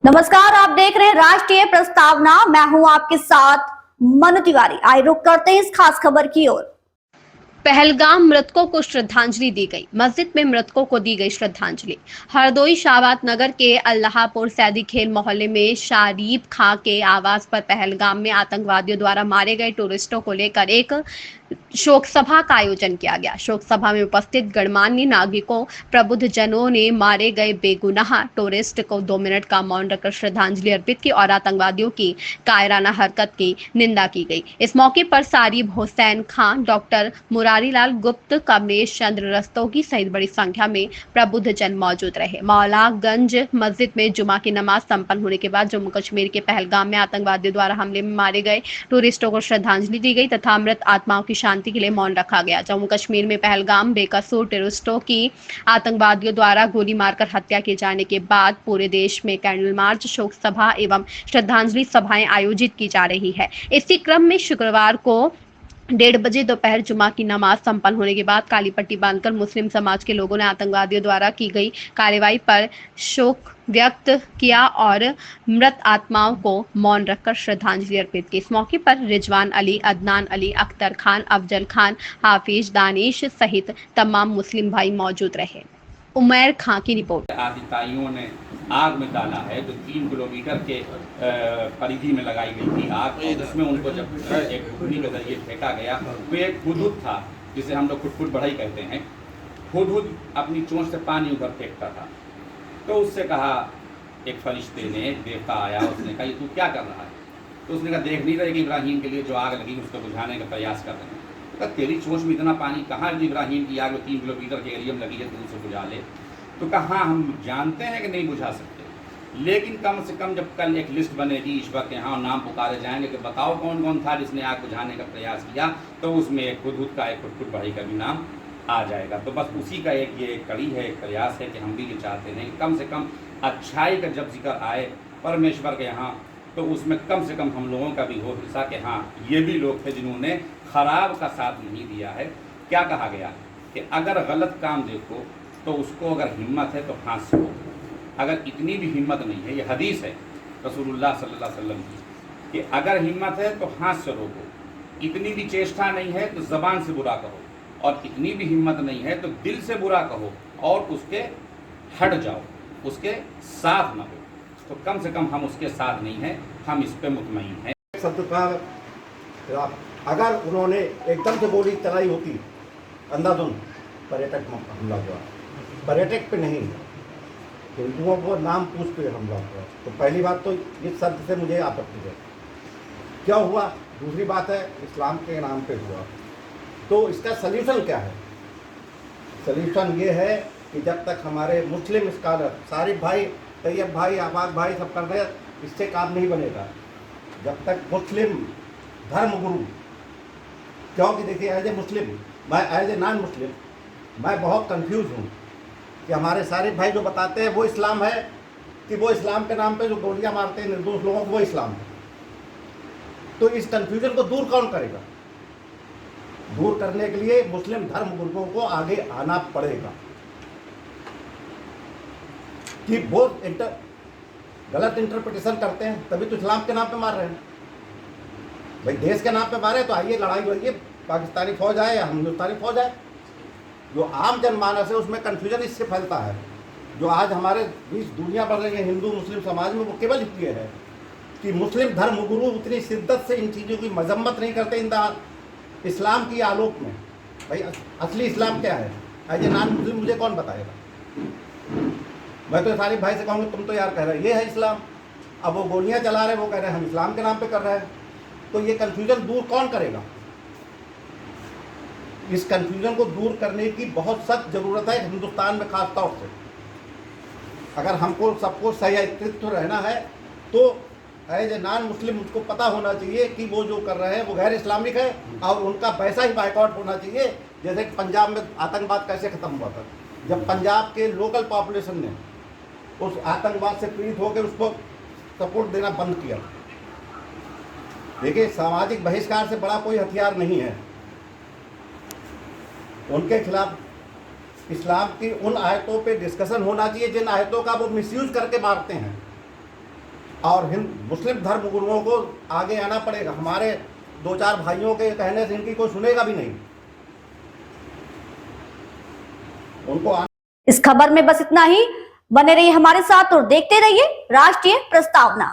नमस्कार, आप देख रहे हैं राष्ट्रीय प्रस्तावना। मैं हूं आपके साथ मनु तिवारी। आइए रुक करते हैं इस खास खबर की ओर। पहलगाम मृतकों को श्रद्धांजलि दी गई। मस्जिद में मृतकों को दी गई श्रद्धांजलि। हरदोई शाबाद नगर के अल्लाहपुर सैदी खेल मोहल्ले में शारीफ खां के आवास पर पहलगाम में आतंकवादियों द्वारा मारे गए टूरिस्टों को लेकर एक शोक सभा का आयोजन किया गया। शोक सभा में उपस्थित गणमान्य नागरिकों, प्रबुद्ध जनों ने मारे गए बेगुनाह टूरिस्ट को 2 मिनट का मौन रखकर श्रद्धांजलि अर्पित की और आतंकवादियों की कायराना हरकत की निंदा की गई। इस मौके पर सारिब हुसैन खां, डॉक्टर मुरारीलाल गुप्त, कमलेश चंद्र रस्तोगी सहित बड़ी संख्या में प्रबुद्ध जन मौजूद रहे। मौलागंज मस्जिद में जुमा की नमाज संपन्न होने के बाद जम्मू कश्मीर के पहलगाम में आतंकवादियों द्वारा हमले में मारे गए टूरिस्टों को श्रद्धांजलि दी गई तथा मृत आत्माओं की शांति के लिए मौन रखा गया। जम्मू कश्मीर में पहलगाम बेकसूर टूरिस्टों की आतंकवादियों द्वारा गोली मारकर हत्या किए जाने के बाद पूरे देश में कैंडल मार्च, शोक सभा एवं श्रद्धांजलि सभाएं आयोजित की जा रही है। इसी क्रम में शुक्रवार को 1:30 बजे दोपहर जुमा की नमाज संपन्न होने के बाद काली पट्टी बांधकर मुस्लिम समाज के लोगों ने आतंकवादियों द्वारा की गई कार्रवाई पर शोक व्यक्त किया और मृत आत्माओं को मौन रखकर श्रद्धांजलि अर्पित की। इस मौके पर रिजवान अली, अदनान अली, अख्तर खान, अफजल खान, हाफिज, दानिश सहित तमाम मुस्लिम भाई मौजूद रहे। उमैर खां की रिपोर्ट। आतताइयों ने आग में डाला है जो 3 किलोमीटर के परिधि में लगाई गई थी आग, जिसमें उनको जब एक घुगनी के जरिए फेंका गया तो एक हुदहुद था जिसे हम लोग खुटखुट बढ़ई कहते हैं। हुदहुद अपनी चोंच से पानी उधर फेंकता था, तो उससे कहा, एक फरिश्ते ने, एक देवता आया, उसने कहा ये तू क्या कर रहा है? तो उसने कहा देख नहीं रहे कि इब्राहिम के लिए जो आग लगी उसको बुझाने का प्रयास कर रहे हैं। तो कहा तेरी चोंच में इतना पानी कहाँ है? इब्राहिम की आग 3 किलोमीटर के एरिया में लगी है, तू उसे बुझा ले। तो कहा हम जानते हैं कि नहीं बुझा सकते, लेकिन कम से कम जब कल एक लिस्ट बनेगी, ईश्वर के यहाँ नाम पुकारे जाएंगे कि बताओ कौन कौन था जिसने आग बुझाने का प्रयास किया, तो उसमें एक हुदहुद का, एक खुटखुट बढ़ई का भी नाम आ जाएगा। तो बस उसी का एक ये कड़ी है, एक प्रयास है कि हम भी ये चाहते हैं कि कम से कम अच्छाई का जब जिक्र आए परमेश्वर के यहाँ, तो उसमें कम से कम हम लोगों का भी हो हिस्सा कि हाँ ये भी लोग थे जिन्होंने खराब का साथ नहीं दिया है। क्या कहा गया कि अगर गलत काम देखो तो उसको अगर हिम्मत है तो फांस से रोको। अगर इतनी भी हिम्मत नहीं है, ये हदीस है रसूलुल्लाह सल्लल्लाहु अलैहि वसल्लम की, कि अगर हिम्मत है तो हाथ से रोको, इतनी भी चेष्टा नहीं है तो ज़बान से बुरा कहो, और इतनी भी हिम्मत नहीं है तो दिल से बुरा कहो और उसके हट जाओ, उसके साथ न हो। तो कम से कम हम उसके साथ नहीं हैं, हम इस पे मुतमईन हैं। शब्द का अगर उन्होंने एकदम से गोली चलाई होती, अंधाधुंध पर्यटक हमला हुआ, पर्यटक पे नहीं, हिंदुओं को नाम पूछ के हमला हुआ, तो पहली बात तो इस शब्द से मुझे आपत्ति है। क्या हुआ? दूसरी बात है इस्लाम के नाम पे हुआ, तो इसका सल्यूशन क्या है? सल्यूशन ये है कि जब तक हमारे मुस्लिम स्कॉलर, सारिफ भाई, तैयब भाई, आबाद भाई सब कर रहे हैं, इससे काम नहीं बनेगा। जब तक मुस्लिम धर्मगुरु, क्योंकि देखिए एज ए मुस्लिम, मैं एज ए नॉन मुस्लिम मैं बहुत कंफ्यूज हूँ कि हमारे सारे भाई जो बताते हैं वो इस्लाम है कि वो इस्लाम के नाम पे जो गोलियां मारते हैं निर्दोष लोगों को वो इस्लाम है। तो इस कंफ्यूजन को दूर कौन करेगा? दूर करने के लिए मुस्लिम धर्म गुरुओं को आगे आना पड़ेगा कि वो गलत इंटरप्रिटेशन करते हैं, तभी तो इस्लाम के नाम पे मार रहे हैं। भाई देश के नाम पे मारे तो आइए लड़ाई होइए, पाकिस्तानी फौज आए या हिंदुस्तानी फौज आए। जो आम जनमानस है उसमें कन्फ्यूजन इससे फैलता है। जो आज हमारे बीच दुनिया बढ़ रही है हिंदू मुस्लिम समाज में, वो केवल इसलिए है कि मुस्लिम धर्मगुरु उतनी शिद्दत से इन चीज़ों की मजम्मत नहीं करते इस्लाम की आलोक में। भाई असली इस्लाम क्या है? एज ए नॉन मुस्लिम मुझे कौन बताएगा? मैं तो सारे भाई से कहूँगा तुम तो यार कह रहे ये है इस्लाम, अब वो गोलियाँ चला रहे, वो कह रहे हैं हम इस्लाम के नाम पे कर रहे हैं। तो ये कन्फ्यूजन दूर कौन करेगा? इस कन्फ्यूजन को दूर करने की बहुत सख्त ज़रूरत है हिंदुस्तान में, खास तौर से अगर हमको सबको सही अस्तित्व रहना है तो एज ए नॉन मुस्लिम मुझको पता होना चाहिए कि वो जो कर रहे हैं वो गैर इस्लामिक है, और उनका वैसा ही बाइकआउट होना चाहिए जैसे कि पंजाब में आतंकवाद कैसे ख़त्म हुआ था, जब पंजाब के लोकल पॉपुलेशन ने उस आतंकवाद से पीड़ित होकर उसको सपोर्ट देना बंद किया। देखिए सामाजिक बहिष्कार से बड़ा कोई हथियार नहीं है। उनके खिलाफ इस्लाम की उन आयतों पे डिस्कशन होना चाहिए जिन आयतों का वो मिसयूज करके मारते हैं। और मुस्लिम धर्म गुरुओं को आगे आना पड़ेगा। हमारे 2-4 भाइयों के कहने से इनकी कोई सुनेगा भी नहीं, उनको इस खबर में बस इतना ही। बने रहिए हमारे साथ और देखते रहिए राष्ट्रीय प्रस्तावना।